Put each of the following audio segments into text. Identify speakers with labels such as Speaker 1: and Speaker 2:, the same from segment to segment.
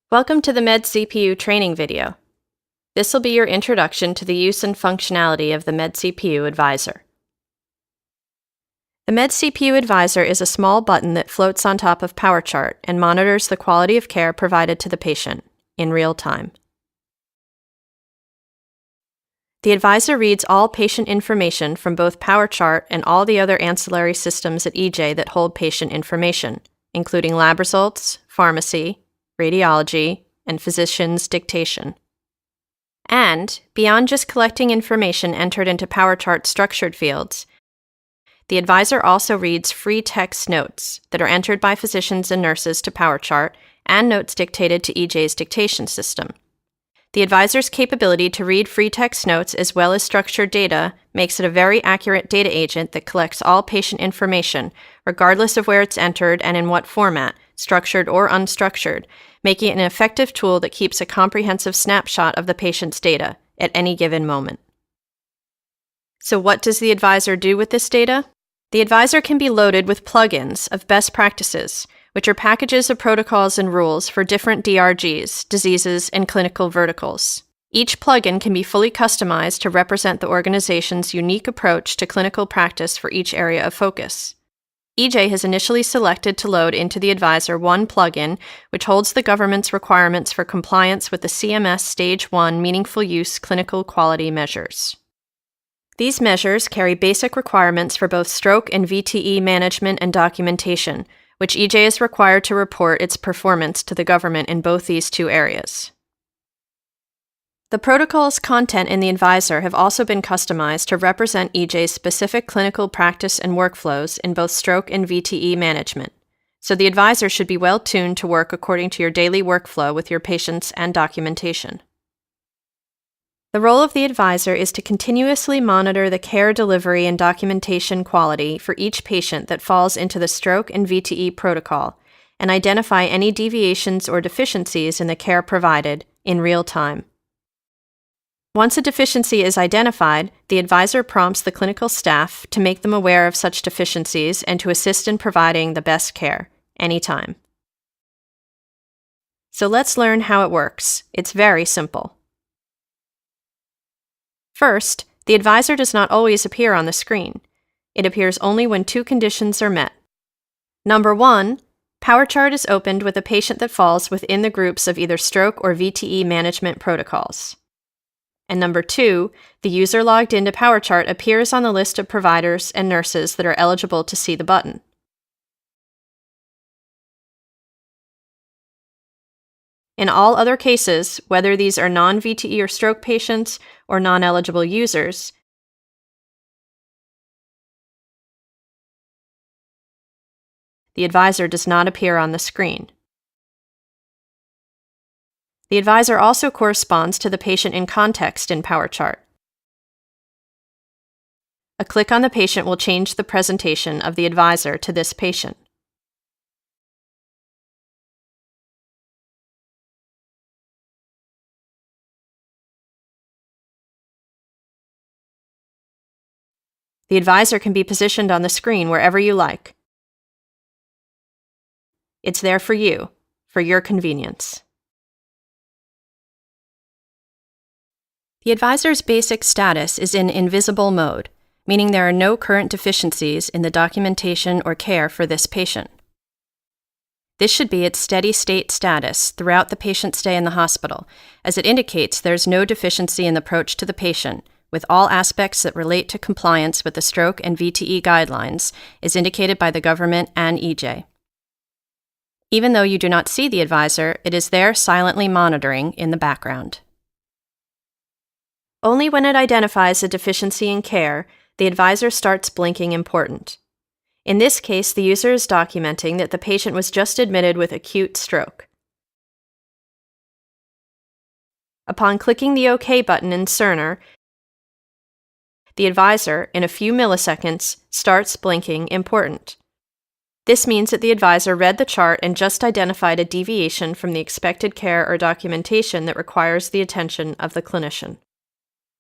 Speaker 1: Welcome to the MedCPU training video. This will be your introduction to the use and functionality of the MedCPU Advisor. The MedCPU Advisor is a small button that floats on top of PowerChart and monitors the quality of care provided to the patient in real time. The Advisor reads all patient information from both PowerChart and all the other ancillary systems at EJ that hold patient information, including lab results, pharmacy, radiology, and physician's dictation. And, beyond just collecting information entered into PowerChart structured fields, the Advisor also reads free text notes that are entered by physicians and nurses to PowerChart and notes dictated to EJ's dictation system. The Advisor's capability to read free text notes as well as structured data makes it a very accurate data agent that collects all patient information, regardless of where it's entered and in what format, structured or unstructured, making it an effective tool that keeps a comprehensive snapshot of the patient's data at any given moment. So what does the Advisor do with this data? The Advisor can be loaded with plugins of best practices, which are packages of protocols and rules for different DRGs, diseases, and clinical verticals. Each plugin can be fully customized to represent the organization's unique approach to clinical practice for each area of focus. EJ has initially selected to load into the Advisor one plugin, which holds the government's requirements for compliance with the CMS Stage 1 Meaningful Use Clinical Quality Measures. These measures carry basic requirements for both stroke and VTE management and documentation, which EJ is required to report its performance to the government in both these two areas. The protocol's content in the Advisor have also been customized to represent EJ's specific clinical practice and workflows in both stroke and VTE management, so the Advisor should be well tuned to work according to your daily workflow with your patients and documentation. The role of the Advisor is to continuously monitor the care delivery and documentation quality for each patient that falls into the stroke and VTE protocol, and identify any deviations or deficiencies in the care provided in real time. Once a deficiency is identified, the Advisor prompts the clinical staff to make them aware of such deficiencies and to assist in providing the best care, anytime. So let's learn how it works. It's very simple. First, the Advisor does not always appear on the screen. It appears only when two conditions are met. Number 1, PowerChart is opened with a patient that falls within the groups of either stroke or VTE management protocols. And number 2, the user logged into PowerChart appears on the list of providers and nurses that are eligible to see the button. In all other cases, whether these are non-VTE or stroke patients or non-eligible users, the Advisor does not appear on the screen. The Advisor also corresponds to the patient in context in PowerChart. A click on the patient will change the presentation of the Advisor to this patient. The Advisor can be positioned on the screen wherever you like. It's there for you, for your convenience. The Advisor's basic status is in invisible mode, meaning there are no current deficiencies in the documentation or care for this patient. This should be its steady-state status throughout the patient's stay in the hospital, as it indicates there's no deficiency in the approach to the patient, with all aspects that relate to compliance with the stroke and VTE guidelines, is indicated by the government and EJ. Even though you do not see the Advisor, it is there silently monitoring in the background. Only when it identifies a deficiency in care, the Advisor starts blinking important. In this case, the user is documenting that the patient was just admitted with acute stroke. Upon clicking the OK button in Cerner, the Advisor, in a few milliseconds, starts blinking important. This means that the Advisor read the chart and just identified a deviation from the expected care or documentation that requires the attention of the clinician.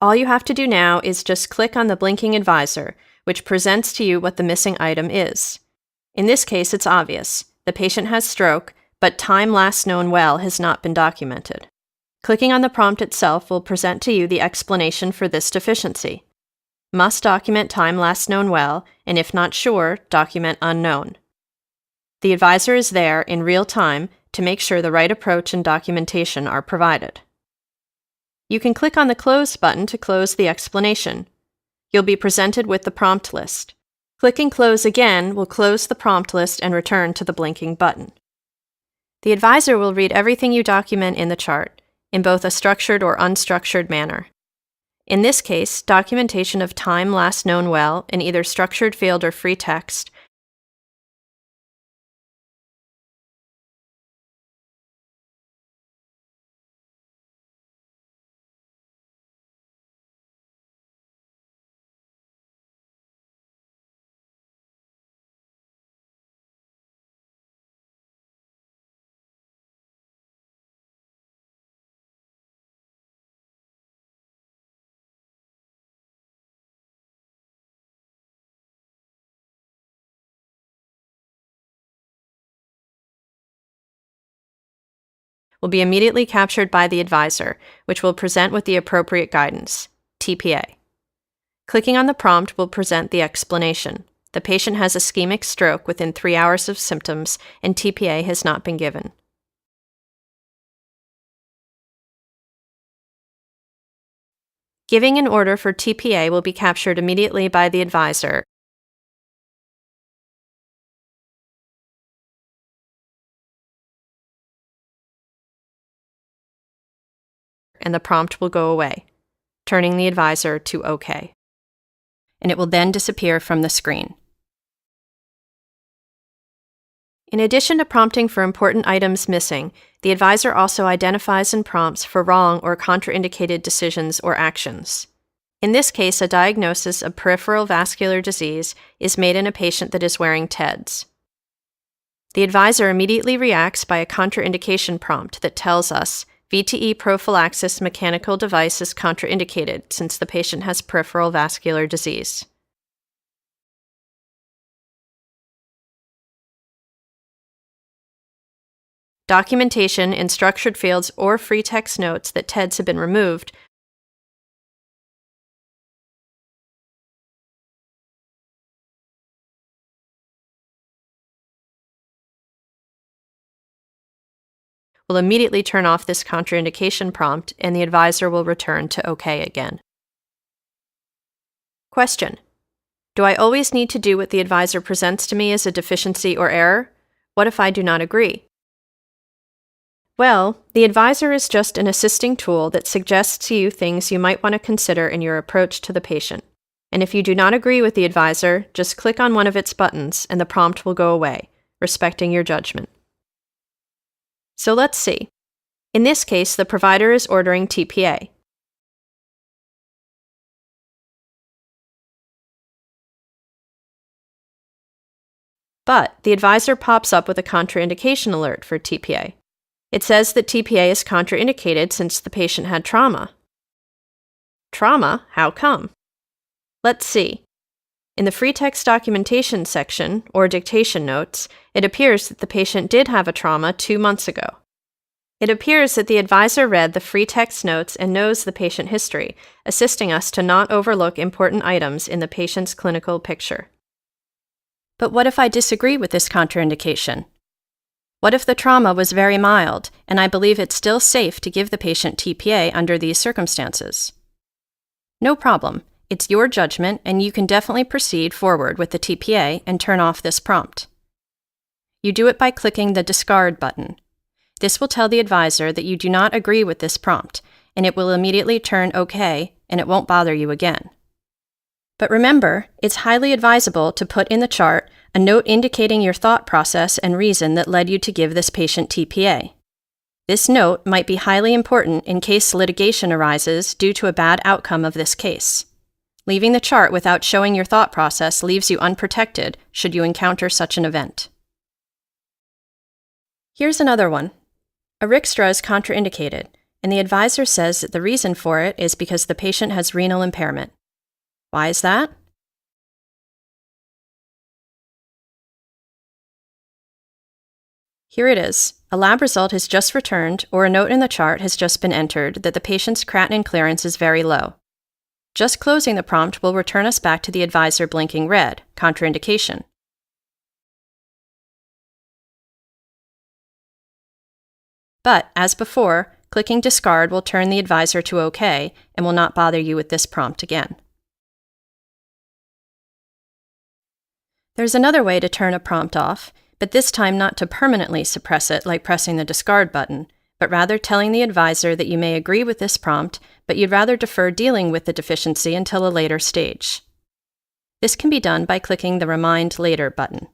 Speaker 1: All you have to do now is just click on the blinking Advisor, which presents to you what the missing item is. In this case, it's obvious. The patient has stroke, but time last known well has not been documented. Clicking on the prompt itself will present to you the explanation for this deficiency. Must document time last known well, and if not sure, document unknown. The advisor is there in real time to make sure the right approach and documentation are provided. You can click on the Close button to close the explanation. You'll be presented with the prompt list. Clicking Close again will close the prompt list and return to the blinking button. The advisor will read everything you document in the chart, in both a structured or unstructured manner. In this case, documentation of time last known well in either structured field or free text will be immediately captured by the advisor, which will present with the appropriate guidance, TPA. Clicking on the prompt will present the explanation. The patient has ischemic stroke within 3 hours of symptoms, and TPA has not been given. Giving an order for TPA will be captured immediately by the advisor, and the prompt will go away, turning the advisor to OK. And it will then disappear from the screen. In addition to prompting for important items missing, the advisor also identifies and prompts for wrong or contraindicated decisions or actions. In this case, a diagnosis of peripheral vascular disease is made in a patient that is wearing TEDS. The advisor immediately reacts by a contraindication prompt that tells us VTE prophylaxis mechanical device is contraindicated since the patient has peripheral vascular disease. Documentation in structured fields or free text notes that TEDs have been removed will immediately turn off this contraindication prompt, and the advisor will return to OK again. Question: do I always need to do what the advisor presents to me as a deficiency or error? What if I do not agree? Well, the advisor is just an assisting tool that suggests to you things you might want to consider in your approach to the patient. And if you do not agree with the advisor, just click on one of its buttons and the prompt will go away, respecting your judgment. So let's see. In this case, the provider is ordering TPA. But the advisor pops up with a contraindication alert for TPA. It says that TPA is contraindicated since the patient had trauma. Trauma? How come? Let's see. In the free text documentation section, or dictation notes, it appears that the patient did have a trauma 2 months ago. It appears that the advisor read the free text notes and knows the patient history, assisting us to not overlook important items in the patient's clinical picture. But what if I disagree with this contraindication? What if the trauma was very mild, and I believe it's still safe to give the patient TPA under these circumstances? No problem. It's your judgment, and you can definitely proceed forward with the TPA and turn off this prompt. You do it by clicking the Discard button. This will tell the advisor that you do not agree with this prompt, and it will immediately turn OK, and it won't bother you again. But remember, it's highly advisable to put in the chart a note indicating your thought process and reason that led you to give this patient TPA. This note might be highly important in case litigation arises due to a bad outcome of this case. Leaving the chart without showing your thought process leaves you unprotected should you encounter such an event. Here's another one. A Rixtra is contraindicated, and the advisor says that the reason for it is because the patient has renal impairment. Why is that? Here it is, A lab result has just returned, or a note in the chart has just been entered that the patient's creatinine clearance is very low. Just closing the prompt will return us back to the advisor blinking red, contraindication. But, as before, clicking discard will turn the advisor to OK and will not bother you with this prompt again. There's another way to turn a prompt off, but this time not to permanently suppress it like pressing the discard button, but rather telling the advisor that you may agree with this prompt, but you'd rather defer dealing with the deficiency until a later stage. This can be done by clicking the Remind Later button.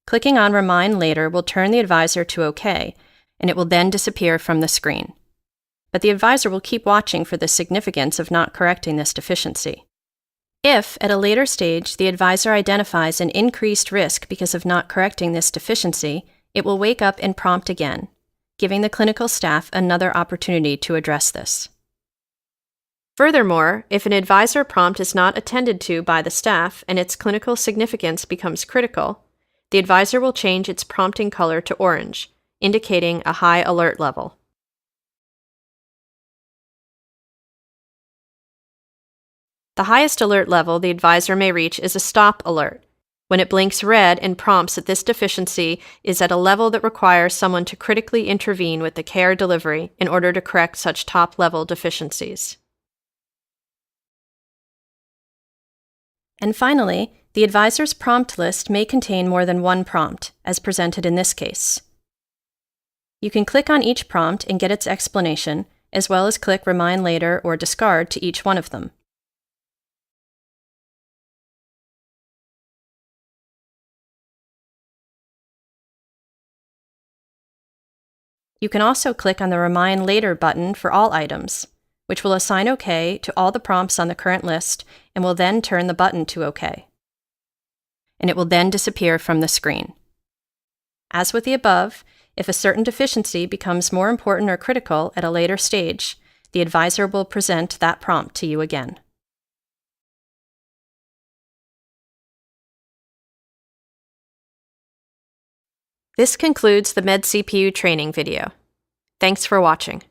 Speaker 1: Clicking on Remind Later will turn the advisor to OK, and it will then disappear from the screen. But the advisor will keep watching for the significance of not correcting this deficiency. If, at a later stage, the advisor identifies an increased risk because of not correcting this deficiency, it will wake up and prompt again, giving the clinical staff another opportunity to address this. Furthermore, if an advisor prompt is not attended to by the staff and its clinical significance becomes critical, the advisor will change its prompting color to orange, indicating a high alert level. The highest alert level the advisor may reach is a stop alert, when it blinks red and prompts that this deficiency is at a level that requires someone to critically intervene with the care delivery in order to correct such top-level deficiencies. And finally, the advisor's prompt list may contain more than one prompt, as presented in this case. You can click on each prompt and get its explanation, as well as click Remind Later or Discard to each one of them. You can also click on the Remind Later button for all items, which will assign OK to all the prompts on the current list and will then turn the button to OK. And it will then disappear from the screen. As with the above, if a certain deficiency becomes more important or critical at a later stage, the advisor will present that prompt to you again. This concludes the MedCPU training video. Thanks for watching.